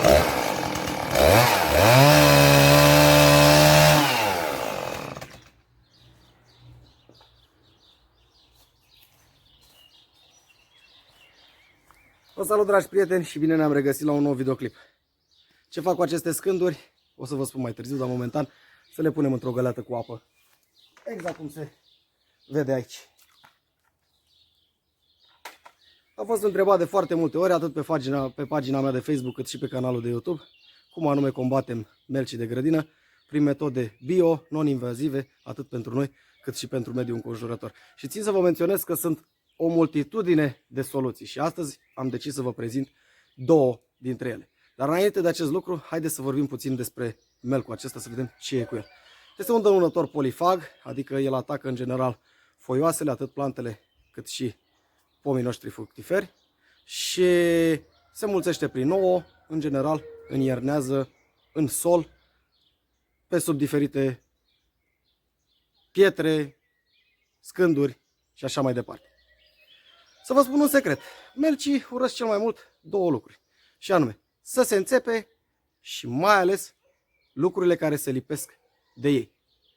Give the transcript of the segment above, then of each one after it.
Vă salut, dragi prieteni, și bine ne-am regăsit la un nou videoclip. Ce fac cu aceste scânduri o să vă spun mai târziu, dar momentan să le punem într-o găleată cu apă. Exact cum se vede aici. Am fost întrebat de foarte multe ori, atât pe pagina mea de Facebook, cât și pe canalul de YouTube, cum anume combatem melcii de grădină prin metode bio, non-invazive, atât pentru noi, cât și pentru mediul înconjurător. Și țin să vă menționez că sunt o multitudine de soluții și astăzi am decis să vă prezint două dintre ele. Dar înainte de acest lucru, haideți să vorbim puțin despre melcul acesta, să vedem ce e cu el. Este un dăunător polifag, adică el atacă în general foioasele, atât plantele cât și pomii noștri fructiferi, și se mulțește prin ouă, în general îniernează în sol, pe sub diferite pietre, scânduri și așa mai departe. Să vă spun un secret, melcii urăsc cel mai mult două lucruri, și anume să se înțepe și mai ales lucrurile care se lipesc de ei.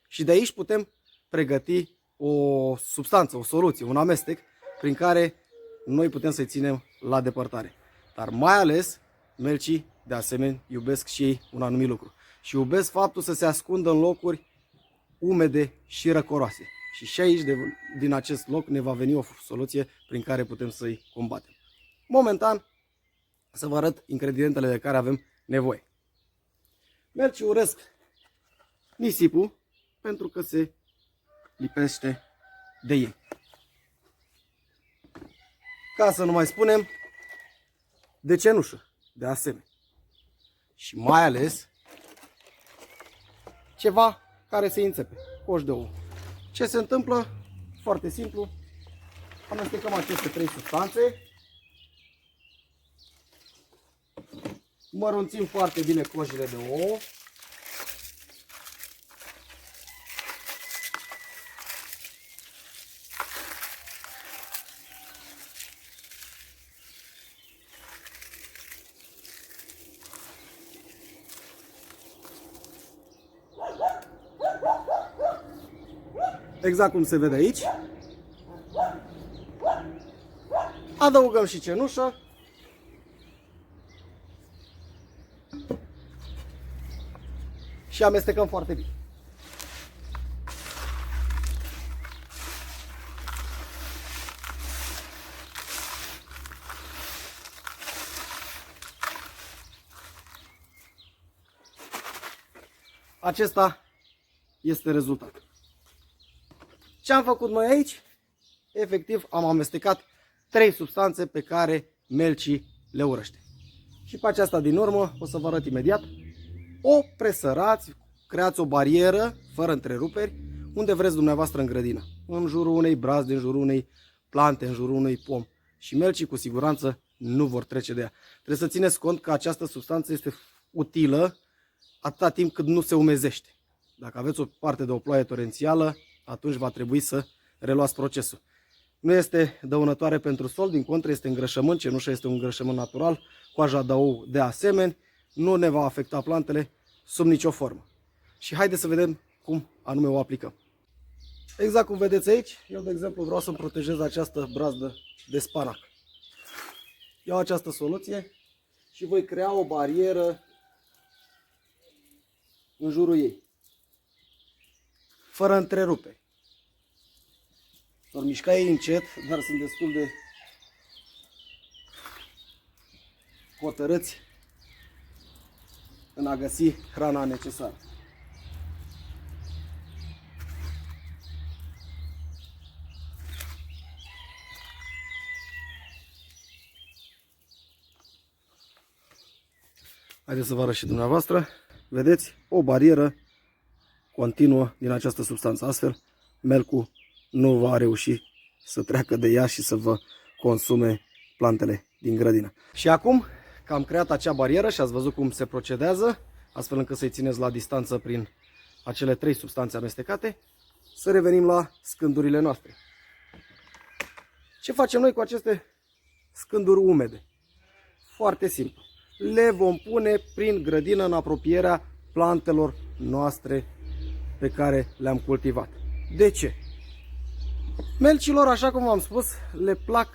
Și de aici putem pregăti o substanță, o soluție, un amestec prin care noi putem să-i ținem la depărtare. Dar mai ales melcii, de asemenea, iubesc și ei un anumit lucru. Și iubesc faptul să se ascundă în locuri umede și răcoroase. Și aici, din acest loc, ne va veni o soluție prin care putem să-i combatem. Momentan, să vă arăt ingredientele de care avem nevoie. Melcii urăsc nisipul pentru că se lipește de ei. Ca să nu mai spunem de cenușă, de asemenea. Și mai ales ceva care se înțepe, coș de ouă. Ce se întâmplă? Foarte simplu. Amestecăm aceste trei substanțe. Mărunțim foarte bine cojile de ouă. Exact cum se vede aici. Adăugăm și cenușă. Și amestecăm foarte bine. Acesta este rezultatul. Ce am făcut noi aici? Efectiv, am amestecat trei substanțe pe care melcii le urăște. Și pe aceasta din urmă, o să vă arăt imediat, o presărați, creați o barieră fără întreruperi unde vreți dumneavoastră în grădină. În jurul unei brazde, în jurul unei plante, în jurul unui pom. Și melcii cu siguranță nu vor trece de ea. Trebuie să țineți cont că această substanță este utilă atâta timp cât nu se umezește. Dacă aveți o parte de o ploaie torențială, atunci va trebui să reluați procesul. Nu este dăunătoare pentru sol, din contră este îngrășământ, cenușa este un îngrășământ natural, coaja de ou de asemenea, nu ne va afecta plantele sub nicio formă. Și haideți să vedem cum anume o aplicăm. Exact cum vedeți aici, eu de exemplu vreau să-mi protejez această brazdă de spanac. Iau această soluție și voi crea o barieră în jurul ei, fără întreruperi. S-or mișca ei încet, dar sunt destul de hotărâți în a găsi hrana necesară. Haideți să vă arăt și dumneavoastră. Vedeți? O barieră continuă din această substanță. Astfel, melcul nu va reuși să treacă de ea și să vă consume plantele din grădină. Și acum că am creat acea barieră și ați văzut cum se procedează, astfel încât să-i țineți la distanță prin acele trei substanțe amestecate, să revenim la scândurile noastre. Ce facem noi cu aceste scânduri umede? Foarte simplu. le vom pune prin grădină în apropierea plantelor noastre pe care le-am cultivat. De ce? Melcilor, așa cum v-am spus, le plac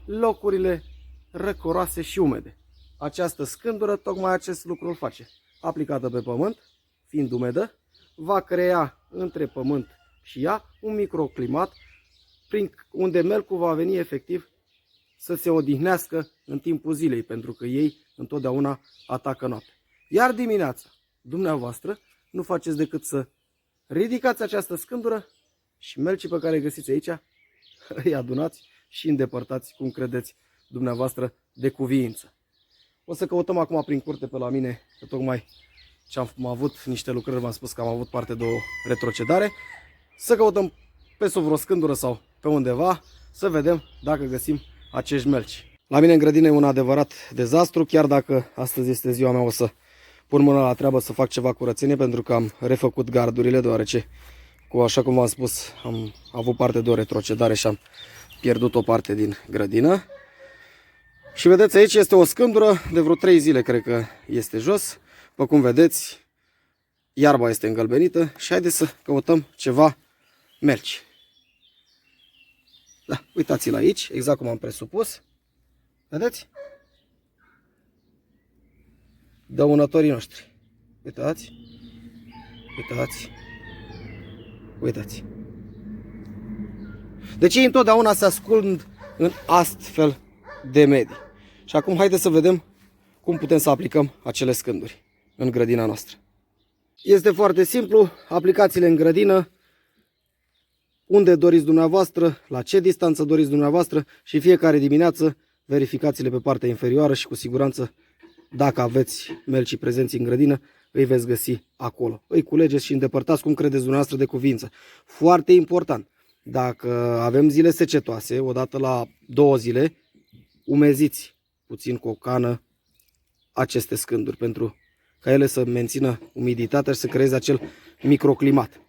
locurile răcoroase și umede. Această scândură tocmai acest lucru îl face. Aplicată pe pământ, fiind umedă, va crea între pământ și ea un microclimat prin unde melcul va veni efectiv să se odihnească în timpul zilei, pentru că ei întotdeauna atacă noaptea. Iar dimineața, dumneavoastră, nu faceți decât să ridicați această scândură și melcii pe care îi găsiți aici, îi adunați și îndepărtați cum credeți dumneavoastră de cuviință. O să căutăm acum prin curte pe la mine, că tocmai ce am avut niște lucrări, v-am spus că am avut parte de o retrocedare, să căutăm pe sub vreo scândură sau pe undeva, să vedem dacă găsim acești melci. La mine în grădină e un adevărat dezastru, chiar dacă astăzi este ziua mea, o să pun mâna la treabă să fac ceva curățenie, pentru că am refăcut gardurile, deoarece, așa cum v-am spus, am avut parte de o retrocedare și am pierdut o parte din grădină. Și vedeți, aici este o scândură de vreo 3 zile, cred că este jos. După cum vedeți, iarba este îngălbenită și haideți să căutăm ceva melci. Da, uitați-l aici, exact cum am presupus. Vedeți? Dăunătorii noștri. Uitați. Uitați. Uitați. Deci ei întotdeauna se ascund în astfel de medii. Și acum haideți să vedem cum putem să aplicăm acele scânduri în grădina noastră. Este foarte simplu, aplicați-le în grădină, unde doriți dumneavoastră, la ce distanță doriți dumneavoastră și fiecare dimineață verificați-le pe partea inferioară și cu siguranță, dacă aveți melcii prezenți în grădină, îi veți găsi acolo. Îi culegeți și îndepărtați cum credeți dumneavoastră de cuvință. Foarte important, dacă avem zile secetoase, odată la 2 zile, umeziți puțin cu o cană aceste scânduri pentru ca ele să mențină umiditatea și să creeze acel microclimat.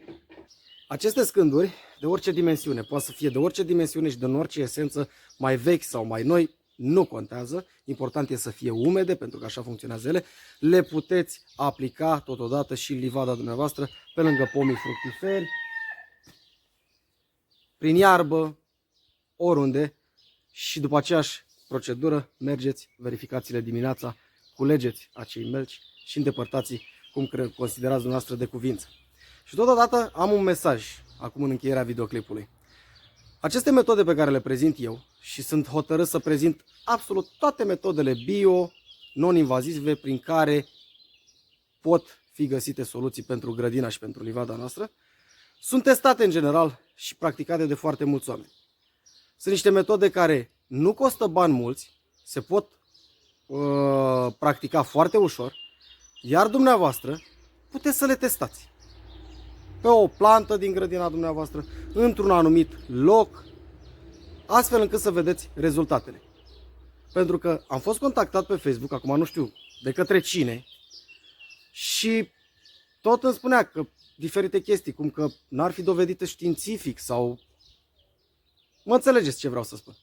Aceste scânduri, de orice dimensiune, poate să fie de orice dimensiune și de orice esență, mai vechi sau mai noi, nu contează. Important e să fie umede, pentru că așa funcționează ele. Le puteți aplica totodată și în livada dumneavoastră, pe lângă pomii fructiferi, prin iarbă, oriunde. Și după aceeași procedură, mergeți, verificați-le dimineața, culegeți acei melci și îndepărtați cum considerați dumneavoastră de cuvință. Și totodată am un mesaj acum în încheierea videoclipului. Aceste metode pe care le prezint eu și sunt hotărât să prezint absolut toate metodele bio, non-invazive prin care pot fi găsite soluții pentru grădina și pentru livada noastră, sunt testate în general și practicate de foarte mulți oameni. Sunt niște metode care nu costă bani mulți, se pot practica foarte ușor, iar dumneavoastră puteți să le testați pe o plantă din grădina dumneavoastră, într-un anumit loc, astfel încât să vedeți rezultatele. Pentru că am fost contactat pe Facebook, acum nu știu de către cine, și tot îmi spunea că diferite chestii, cum că n-ar fi dovedite științific sau... Mă înțelegeți ce vreau să spun.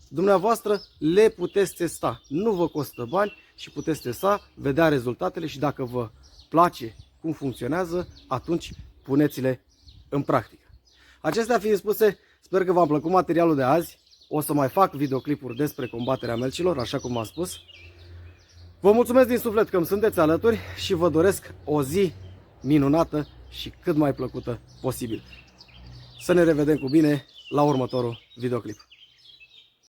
Dumneavoastră le puteți testa, nu vă costă bani și puteți testa, vedea rezultatele și dacă vă place cum funcționează, atunci puneți-le în practică. Acestea fiind spuse, sper că v-a plăcut materialul de azi. O să mai fac videoclipuri despre combaterea melcilor, așa cum am spus. Vă mulțumesc din suflet că îmi sunteți alături și vă doresc o zi minunată și cât mai plăcută posibil. Să ne revedem cu bine la următorul videoclip.